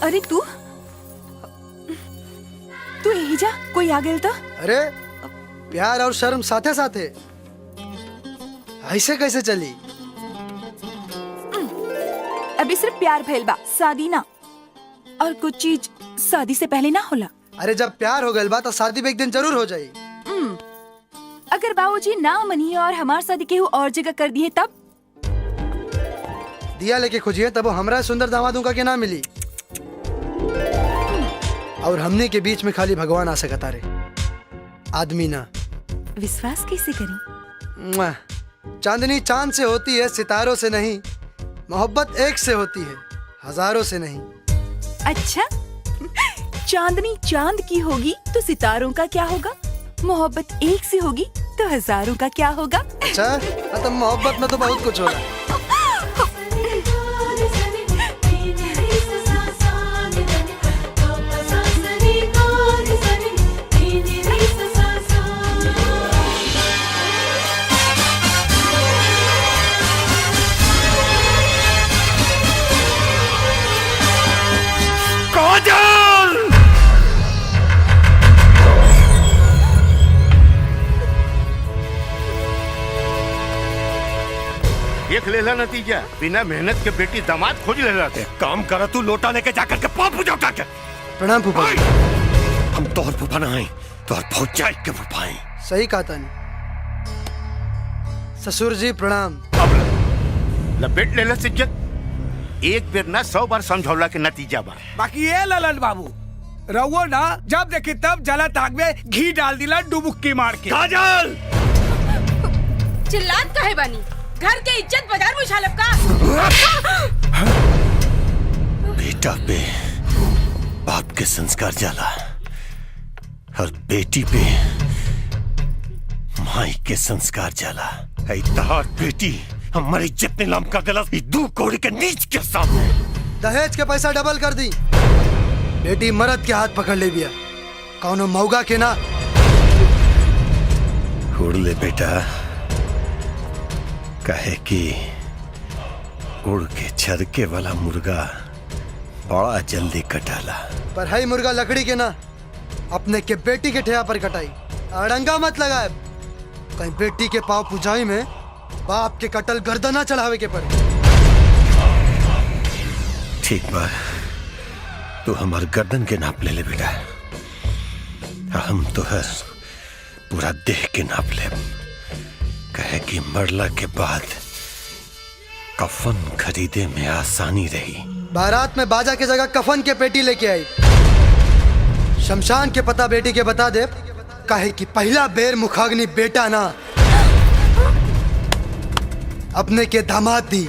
अरे तू तू यही जा, कोई आ गया था? अरे प्यार और शर्म साथे साथे ऐसे कैसे चली? अभी सिर्फ प्यार भइल बा, शादी ना। और कुछ चीज शादी से पहले ना होला। अरे जब प्यार हो गइल बा तो शादी भी एक दिन जरूर हो जाई। अगर बाबूजी ना मनी और हमार शादी केहू और जगह कर दिए तब? दिया लेके खोजिए तब वो हमरा सुंदर दामादों का के ना मिली। और हमने के बीच में खाली भगवान आ सकता रे, आदमी ना। विश्वास कैसे करी? मुआ। चांदनी चांद से होती है, सितारों से नहीं। मोहब्बत एक से होती है, हजारों से नहीं। अच्छा, चांदनी चांद की होगी तो सितारों का क्या होगा? मोहब्बत एक से होगी तो हजारों का क्या होगा? अच्छा, तो मोहब्बत में तो बहुत कुछ होला। देख लेला नतीजा, बिना मेहनत के बेटी दामाद खोज लेला। एक काम कर, तू लोटा लेके जाकर के पाप पूजा उठा के। प्रणाम फूफा। हम तोहर फूफा ना हैं, तोहर भौजाई के फूफा हैं। सही कहा तानी। ससुर जी प्रणाम। अब लपेट लेला इज्जत। एक बेर ना 100 बार समझौला के नतीजा बा। बाकी ये ललन बाबू रवो ना, जब देखी तब जलत आग में घी डाल दिला डुबुक्की मार के। काजल! चिल्लात काहे बानी? घर के इज्जत बाजार में उछालब का? बेटा पे बाप के संस्कार जाला और बेटी पे माई के संस्कार जाला। ऐ तहार बेटी हमारी इज्जत नीलाम कर देला दू कौड़ी के नीच के सामने। दहेज के पैसा डबल कर दी। बेटी मर्द के हाथ पकड़ ले बिया, कौनो मौगा के ना। उड़ ले बेटा, कहे कि उड़ के छरके वाला मुर्गा बड़ा जल्दी कटाला। पर है मुर्गा लकड़ी के ना, अपने के बेटी के ठेया पर कटाई। अड़ंगा मत लगाए, कहीं बेटी के पाव पुजाई में बाप के कटल गर्दना चढ़ावे के पड़े। ठीक बा, तू हमार गर्दन के नाप ले बेटा। हम तो हर पूरा देह के नाप ले। कहे कि मरला के बाद कफन खरीदे में आसानी रही। बारात में बाजा की जगह कफन के पेटी लेके आई। शमशान के पता बेटी के बता दे, कहे कि पहला बेर मुखाग्नि बेटा ना अपने के दामाद दी।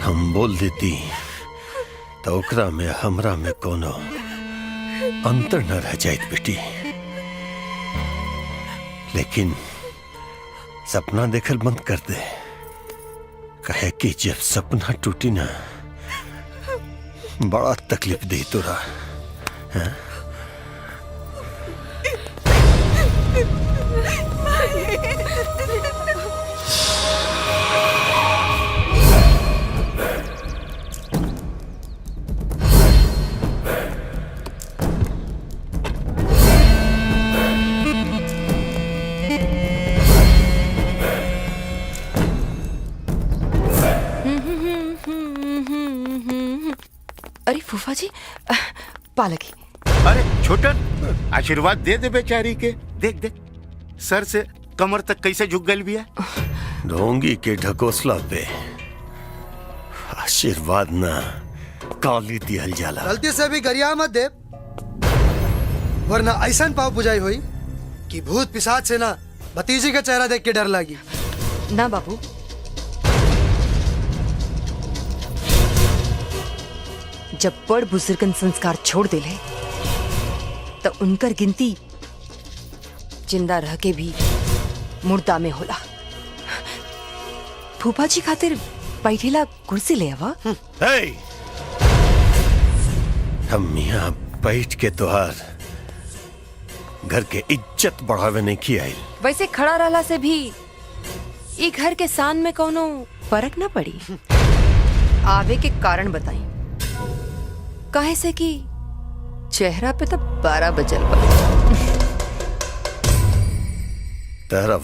हम बोल देती तो ओकरा में हमरा में कोनो अंतर न रह जाए बेटी। लेकिन सपना देखल बंद कर दे। कहे कि जब सपना टूटी ना, बड़ा तकलीफ दी तोरा। हाँ? अरे फूफा जी, पालकी। अरे छोटन, आशीर्वाद दे दे बेचारी के। देख देख सर से कमर तक कैसे झुक गई बिया। ढोंगी के ढकोसला पे आशीर्वाद ना काली दिहल जाला। गलती से भी गरिया मत दे, वरना ऐसा पाव पुजाई हुई कि भूत पिशाच से ना भतीजी का चेहरा देख के डर लगी। ना बाबू, जब बड़ बुजुर्गन संस्कार छोड़ दिले तो उनकर गिनती जिंदा रह के भी मुर्दा में होला। फूफा जी खातिर बैठेला कुर्सी ले आवा। हम यहाँ बैठ के तोहार घर के इज्जत बढ़ावे नहीं की आई। वैसे खड़ा रहला से भी ये घर के सान में कोनो फर्क ना पड़ी। आवे के कारण बताई। काहे से कि चेहरा पे तो 12 बजल बा। तारा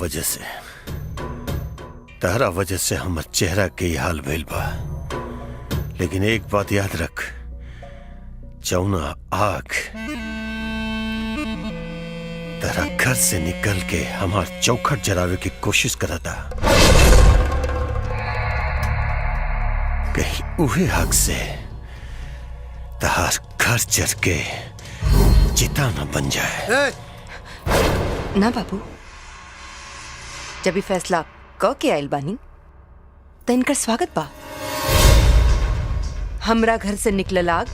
वजह से हमर चेहरा के ही हाल भइल बा। लेकिन एक बात याद रख, जौना आग तारा घर से निकल के हमार चौखट जलावे की कोशिश करता, कहीं उहे आग से तार घर जर के चिता न बन जाए। ना बाबू, जब भी फैसला क के आयल बानी तो इनकर स्वागत बा। हमरा घर से निकलल आग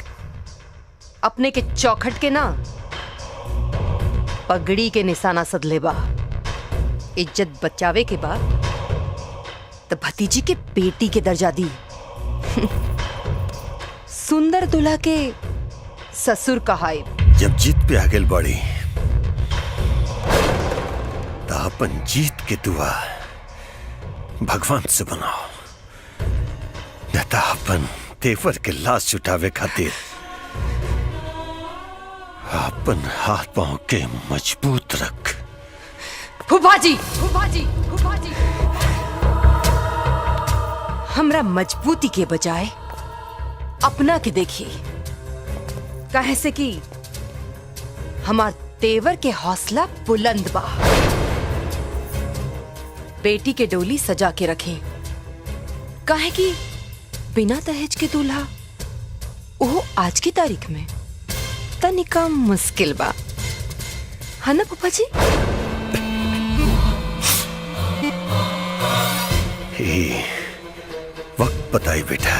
अपने के चौखट के ना, पगड़ी के निशाना सदले बा। इज्जत बचावे के बाद तो भतीजी के बेटी के दर्जा दी। सुंदर दुल्हा के ससुर कहाई। जब जीत पे आगे बढ़ी तो अपन जीत के दुआ भगवान से बनाओ, न तो अपन तेवर के लाश छुटावे खातिर अपन हाथ पांव के मजबूत रख। फूफा जी, फूफा जी, फूफा जी, हमरा मजबूती के बजाय अपना के देखिए। काहे से कि हमार तेवर के हौसला बुलंद बा। बेटी के डोली सजा के रखें, काहे कि बिना दहेज के दूल्हा वो आज की तारीख में तनिका मुश्किल बा, है ना फूफा जी? हे, वक्त बताई बेटा।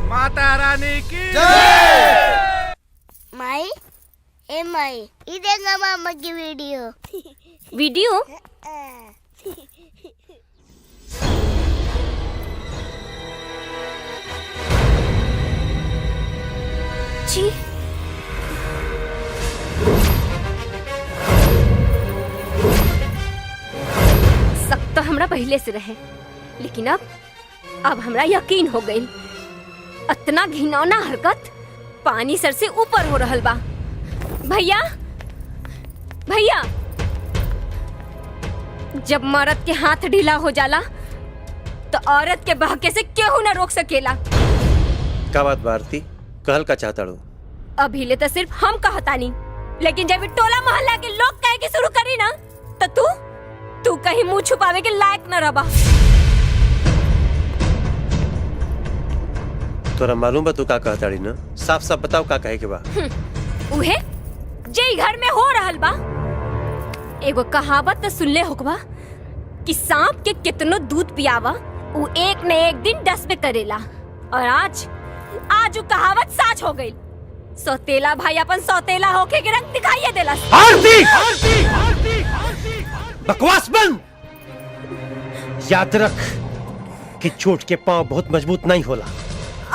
माता रानी की माई ए माई इदेगा मामा की वीडियो वीडियो जी शक तो हमरा पहले से रहे, लेकिन अब हमरा यकीन हो गई। इतना घिनौना हरकत पानी सर से ऊपर हो रहल बा। भैया भैया, जब मर्द के हाथ ढीला हो जाला तो औरत के बहके से केहू ना रोक सकेला। का बात भारती, कहल का चाहता रो? अभी ले तो सिर्फ हम कहतानी, लेकिन जब टोला मोहल्ला के लोग कहे के शुरू करी ना तो तू कहीं मुंह छुपावे के लायक न रबा। तोरा मालूम बा तू का कहताड़ी ना? साफ साफ बताओ का कहे के बा। उहे जे घर में हो रहल बा। एगो कहावत तो सुनले होकबा कि सांप के कितनो दूध पियावा वो एक न एक दिन डसबे करेला, और आज वो कहावत सच हो गई। सौतेला भाई अपन सौतेला होके के रंग दिखाइए देला। बकवास बंद। याद रख कि चोट के पांव बहुत मजबूत नहीं होला।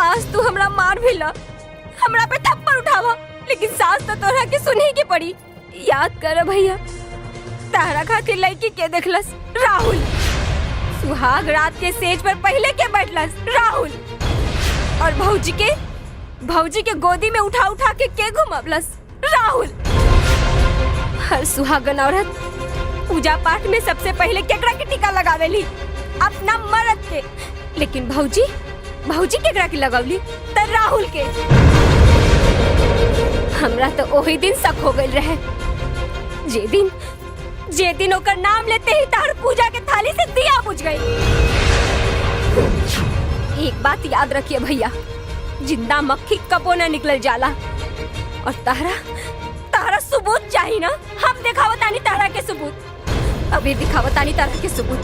आज तू हमरा मार भी ला, हमरा पे थप्पड़ उठावा, लेकिन सास तो तोरा के सुनी के पड़ी। याद कर भैया, तारा खातिर लड़की के देखलस राहुल। सुहाग रात के सेज पर पहले के बैठलस राहुल, और भौजी के गोदी में उठा उठा के घुमावलस राहुल। हर सुहागन औरत पूजा पाठ में सबसे पहले केकरा के टीका लगावेली? अपना मर्द के। लेकिन भौजी केकरा के लगावली? त राहुल के। हमरा तो ओही दिन शक हो गइल रहे, जे दिन ओकर नाम लेते ही तार पूजा के थाली से दिया बुझ गई। एक बात याद रखिए भैया, जिंदा मक्खी कबो न निकल जाला, और तारा सबूत चाहिए ना। हम दिखावतानी तारा के सबूत, अभी दिखावतानी तारा के सबूत।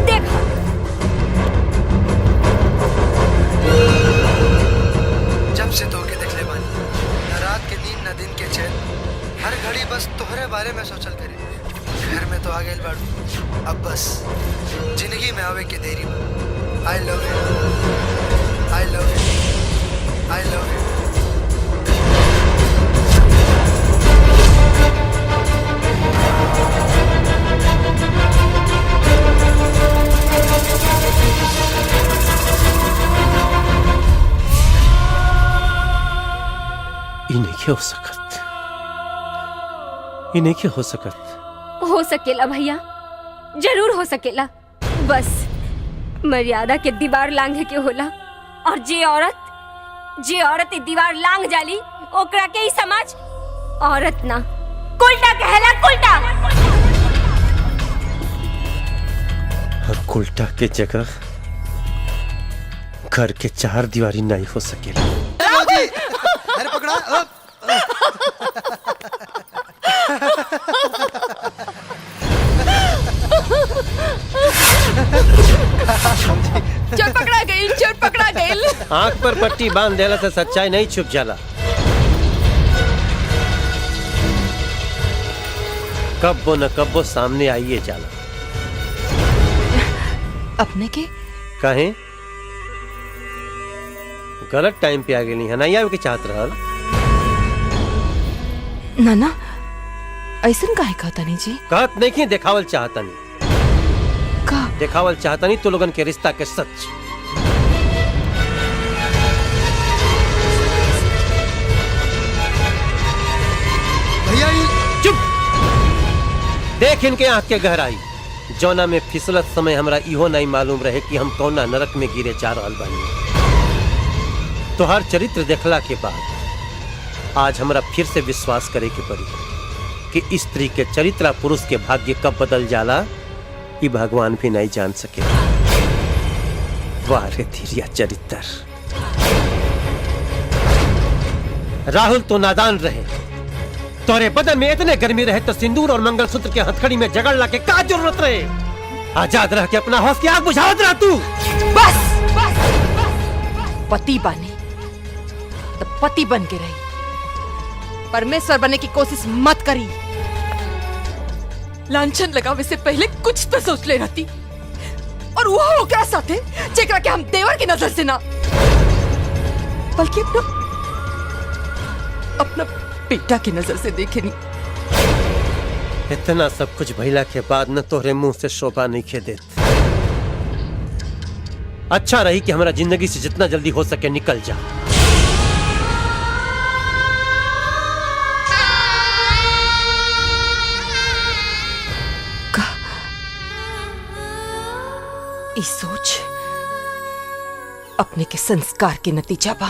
देखा जब से तोके देखले बानी, न रात के नींद न दिन के चैन, हर घड़ी बस तोहरे बारे में सोचल करे। घर में तो आ गए बाड़ू, अब बस जिंदगी में आवे के देरी। I love you, I love you, I love you. इन्हें हो सकत, इन्हें हो सकत। हो सकेला भैया, जरूर हो सकेला। बस मर्यादा के दीवार लांघे के होला, और जे औरत दीवार लांघ जाली ओकरा के ही समाज औरत ना कुलटा कहला, कुलटा। और कुलटा के जगह घर के चार दीवारी नहीं हो सकेला। अरे पकड़ा। चोर पकड़ा गई, चोर पकड़ा गई। आंख पर पट्टी बांध देला से सच्चाई नहीं छुप जाला। कब्बो न कब्बो सामने आइए जाला। अपने के कहे गलत टाइम पे आ गई है, नहीं आवे के चाहत रहल। नाना ऐसन काहे कहता नहीं जी? कहत नहीं कि देखावल चाहता नहीं, का देखावल चाहता नहीं तो लोगन के रिश्ता के सच। भैया चुप, देख इनके आंख के गहराई। जौना में फिसलत समय हमरा इहो नहीं मालूम रहे कि हम कौना नरक में गिरे जा रहल बानी। तो हर चरित्र देखला के बाद आज हमरा फिर से विश्वास करे के पड़ी कि स्त्री के चरित्र पुरुष के भाग्य कब बदल जाला ये भगवान भी नहीं जान सके। वाह रे धीरिया चरित्र। राहुल तो नादान रहे, तोरे बदन में इतने गर्मी रहे तो सिंदूर और मंगलसूत्र के हथकड़ी में जगड़ ला के का जरूरत रहे? आजाद रह के अपना हौस की आग बुझावत रह तू। बस पति बानी तो पति बन के रही, परमेश्वर बनने की कोशिश मत करी। लांछन लगावे से पहले कुछ तो सोच ले रहती, और वो ओकरा साथे जेकरा के हम देवर की नजर से ना बल्कि अपना बेटा की नजर से देखे नहीं। इतना सब कुछ भइला के बाद न तोहरे मुंह से शोभा नहीं खे देत। अच्छा रही कि हमारा जिंदगी से जितना जल्दी हो सके निकल जा। इस सोच अपने के संस्कार के नतीजा बा।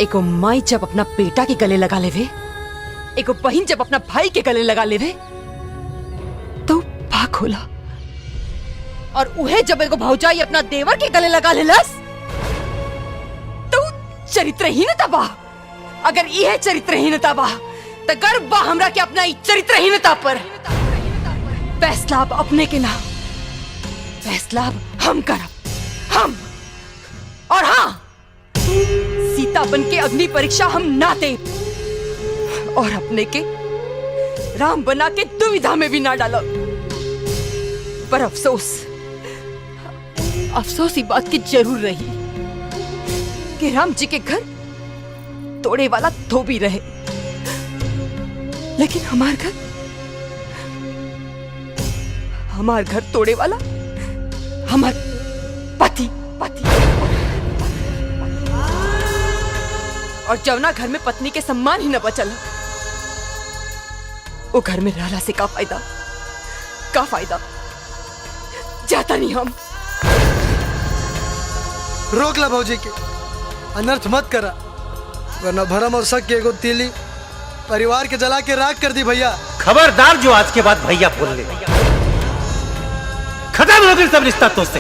एको माई जब अपना बेटा के गले लगा लेवे, एको बहन जब अपना भाई के गले लगा लेवे तो पाक होला, और उहे जब एगो भौजाई अपना देवर के गले लगा लेलस तो चरित्रहीनता बा। अगर यह चरित्रहीनता बा तो गर्व बा हमरा के अपना चरित्रहीनता पर। फैसला अब अपने के ना, फैसला हम करब, हम। और हाँ, सीता बन के अग्नि परीक्षा हम ना दे, और अपने के राम बना के दुविधा में भी ना डालो। पर अफसोस अफसोस ही बात की जरूर रही कि राम जी के घर तोड़े वाला धोबी रहे, लेकिन हमार घर तोड़े वाला हमार पति। और जवना घर में पत्नी के सम्मान ही न बचल, वो घर में रहला से का फायदा, का फायदा? जाता नहीं हम। रोक ला भौजी के, अनर्थ मत करा, वरना भरम और शक के एगो तीली परिवार के जला के राख कर दी। भैया खबरदार जो आज के बाद भैया बोल ले, खत्म हो गई सब रिश्ता तो से।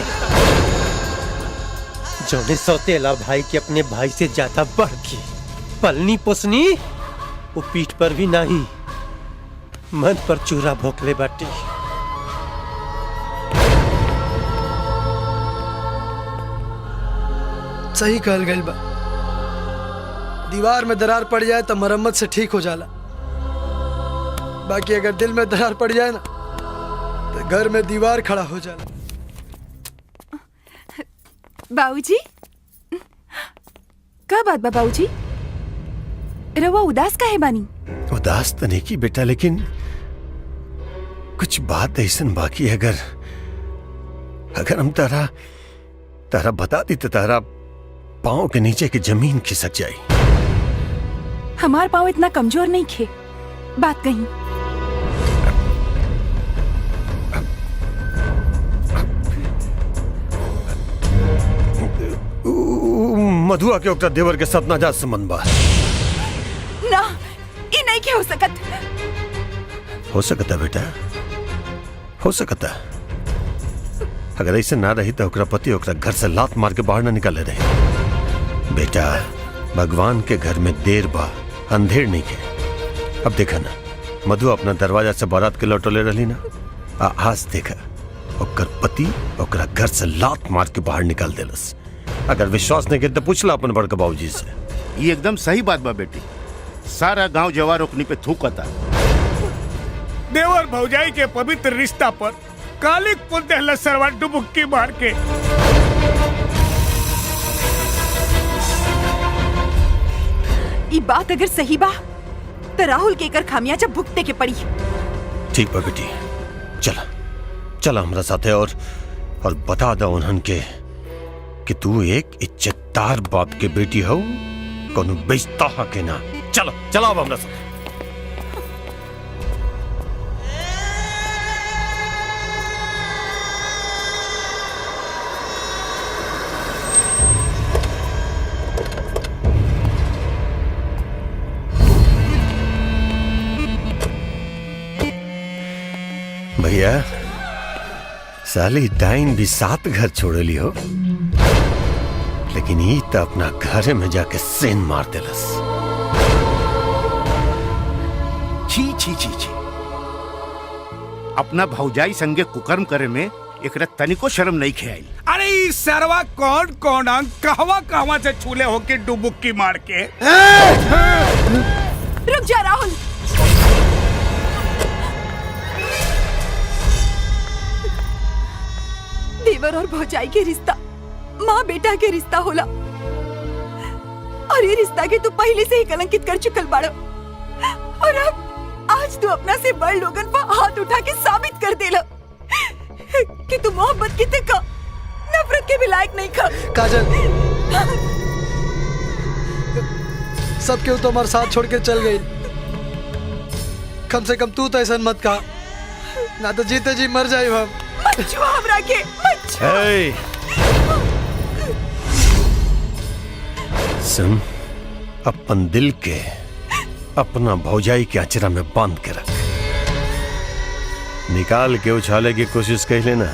जोने सौतेला भाई के अपने भाई से ज्यादा बढ़ के पलनी पोसनी, वो पीठ पर भी नहीं मन पर चूरा भोंकले बाटी। सही कहल गइल बा, दीवार में दरार पड़ जाए तो मरम्मत से ठीक हो जाला, बाकी अगर दिल में दरार पड़ जाए ना तो घर में दीवार खड़ा हो जाए। बाबूजी, का बात बा बाबूजी? रवा उदास काहे बानी? उदास तो नहीं की बेटा, लेकिन कुछ बात ऐसा बाकी है। अगर हम तारा बता दी तो तारा पाँव के नीचे की जमीन खिसक जाए। हमार पाँव इतना कमजोर नहीं खे, बात कहीं। मधुआ के ओकरा देवर के साथ नाजायज संबंध बा। ना, ई नहीं के हो सकत। हो सकता बेटा, हो सकता। अगर ऐसे ना रही तो ओकरा पति ओकरा घर से लात मार के बाहर ना निकाले रहे। बेटा, भगवान के घर में देर बा, अंधेर नहीं है। अब देखा ना, मधु अपना दरवाजा से बारात के लौटले रही ना, आज देखा ओकर पति ओकरा घर से लात मार के बाहर निकाल देलस। अगर विश्वास नहीं करते पूछ ला अपन बड़का बाबूजी से। ये एकदम सही बात बा बेटी। सारा गांव जवार ओकनी पे थूकता। देवर भौजाई के पवित्र रिश्ता पर कालिक पुल दहला सरवा डुबुक्की मार के। ई बात अगर सही बा तो राहुल के कर खामियाजा भुगते के पड़ी। ठीक बा बेटी, चला चला हमरा साथे और बता दो उन्हन के कि तू एक इज्जतदार बाप के बेटी हो, कोनो बेइज्जता के ना। चलो चला अब हमरा साथे। भैया, साली डाइन भी 7 घर छोड़ली हो, लेकिन ये तो अपना घर में जाके सेन मार देलस। छी छी छी छी, अपना भौजाई संगे कुकर्म करे में एकरा तनिको शर्म नहीं खेआई। अरे ई सरवा कौन कौन अंग कहवा कहवा से छूले होके डुबुक्की मार के। रुक जा राहुल। देवर और भौजाई के रिश्ता माँ बेटा के रिश्ता होला, और ये रिश्ता के तू पहले से ही कलंकित कर चुकल बाड़ो। और अब आज तू अपना से बड़ लोगन पर हाथ उठा के साबित कर देला कि तू मोहब्बत की का नफरत के भी लायक नहीं खा। काजल, सब केहू तो हमारे साथ छोड़ के चल गई। कम से कम तू तो ऐसा मत कहा, ना तो जीते जी मर जाए हम। मत छुआ हमरा के, मत छुआ। सुन, अपन दिल के अपना भौजाई के अचरा में बांध के रख। निकाल के उछाले की कोशिश कर लेना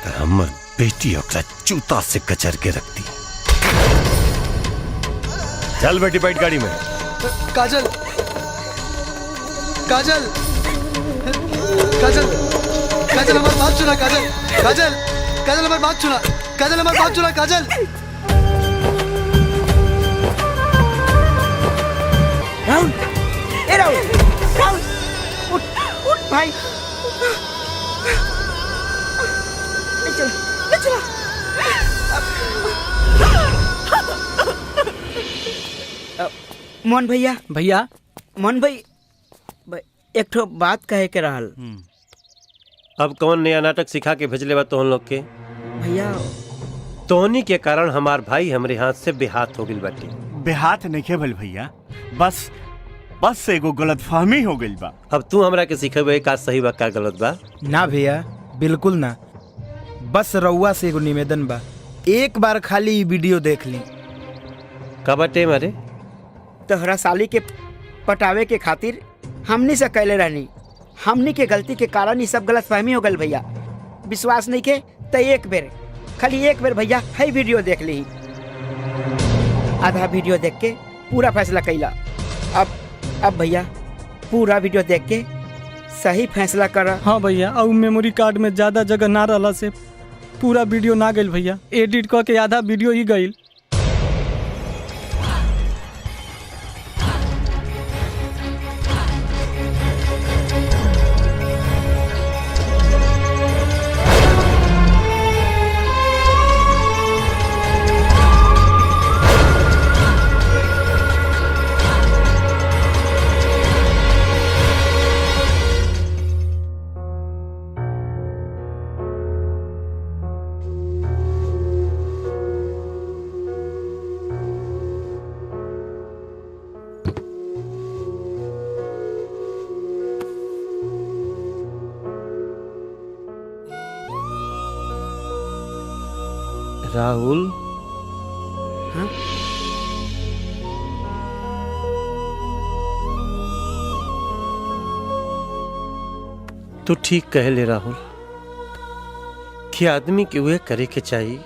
तो हमर बेटी ओकरा जूता से कचर के रखती। चल बेटी, बैठ गाड़ी में। काजल, काजल, काजल, काजल हमारी बात सुना। काजल, काजल, काजल हमारी बात सुना। काजल हमारी बात सुना। काजल, राहुल, ए राहुल, राहुल, उठ, उठ भाई। चल, चला। मोहन भैया, भैया, मोहन भाई, एक ठो बात कहे के रहल। अब कौन नया नाटक सिखा के भेजले बा तोहन लोग के? भैया, तोहनी के कारण हमार भाई हमरे हाथ से बेहाथ हो गइल बाटे। बेहाथ नहीं भइल भैया, बस एगो गलतफहमी हो गइल बा। अब तू हमरा के सिखेबे का सही बा का गलत बा? ना भैया, बिल्कुल ना। बस रउआ से एगो निवेदन बा, एक बार खाली वीडियो देख ली। का बाटे मारे? तोहरा साली के पटावे के खातिर हमनी से कैले रहनी। हमनी के गलती के कारण ही सब गलतफहमी हो गल भैया। विश्वास नहीं के तो एक बेर, खाली एक बेर भैया है वीडियो देख ली। आधा वीडियो देख के पूरा फैसला कैला। अब भैया पूरा वीडियो देख के सही फैसला कर। हाँ भैया, और मेमोरी कार्ड में ज्यादा जगह ना रहला से पूरा वीडियो ना गइल भैया, एडिट करके आधा वीडियो ही गइल। राहुल हाँ? तू ठीक कह ले राहुल कि आदमी के वे करे के चाहिए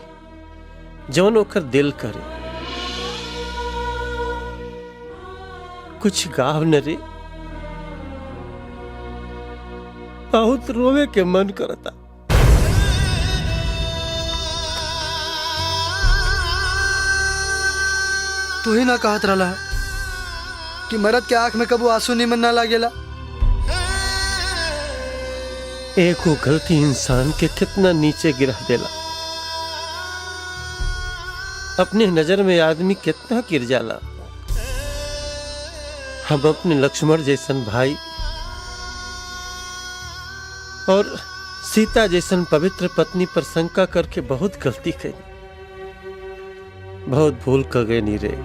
जौन ओकर दिल करे। कुछ गाव न रे, बहुत रोवे के मन करता। तू ही ना कहत रहा कि मरद के आंख में कबू आंसू निमन ना लागेला। एको गलती इंसान के कितना नीचे गिरा देला। अपने नजर में आदमी कितना गिर जाला। हम अपने लक्ष्मण जैसन भाई और सीता जैसन पवित्र पत्नी पर शंका करके बहुत गलती करी, बहुत भूल कर गए नी रे।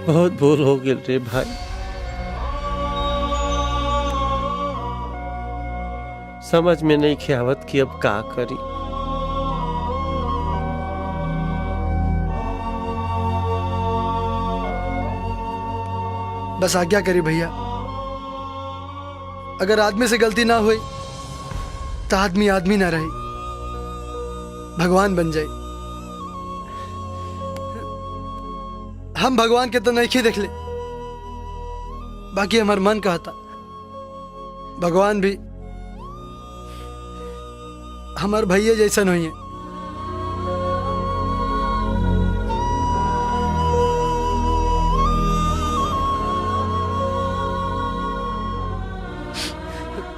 बहुत भूल हो गई रे भाई। समझ में नहीं ख्यावत कि अब का करी। बस आज्ञा करी भैया, अगर आदमी से गलती ना हुई तो आदमी आदमी ना रही, भगवान बन जाए। हम भगवान के तो नहीं देख ले, बाकी हमार मन कहता भगवान भी हमार भैया जैसन हुई है।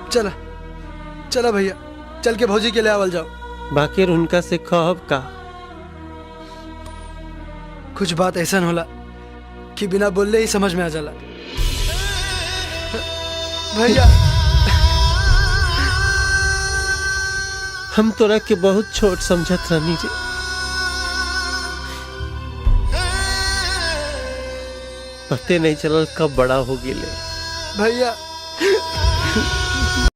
चला चला भैया, चल के भौजी के ले आवल जाओ। बाकी उनका से कहब का? कुछ बात ऐसा होला कि बिना बोलले ही समझ में आ जाला। भैया हम तोरा के बहुत छोट समझत रहनी रे। पते नहीं चलल कब बड़ा हो गेले। भैया